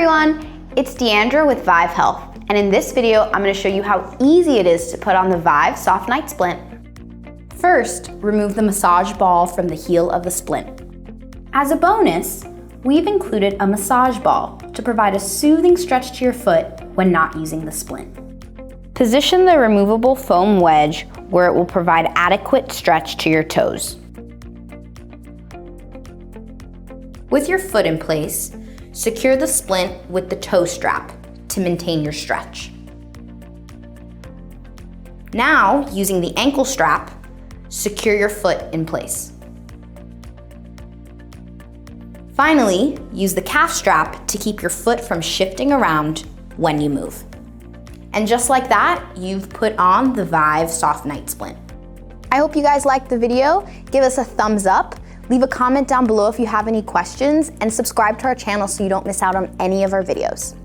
everyone, it's Deandra with Vive Health, and in this video, I'm going to show you how easy it is to put on the Vive Soft Night Splint. First, remove the massage ball from the heel of the splint. As a bonus, we've included a massage ball to provide a soothing stretch to your foot when not using the splint. Position the removable foam wedge where it will provide adequate stretch to your toes. With your foot in place, secure the splint with the toe strap to maintain your stretch. Now, using the ankle strap, secure your foot in place. Finally, use the calf strap to keep your foot from shifting around when you move. And just like that, you've put on the Vive Soft Night Splint. I hope you guys liked the video. Give us a thumbs up. Leave a comment down below if you have any questions, and subscribe to our channel so you don't miss out on any of our videos.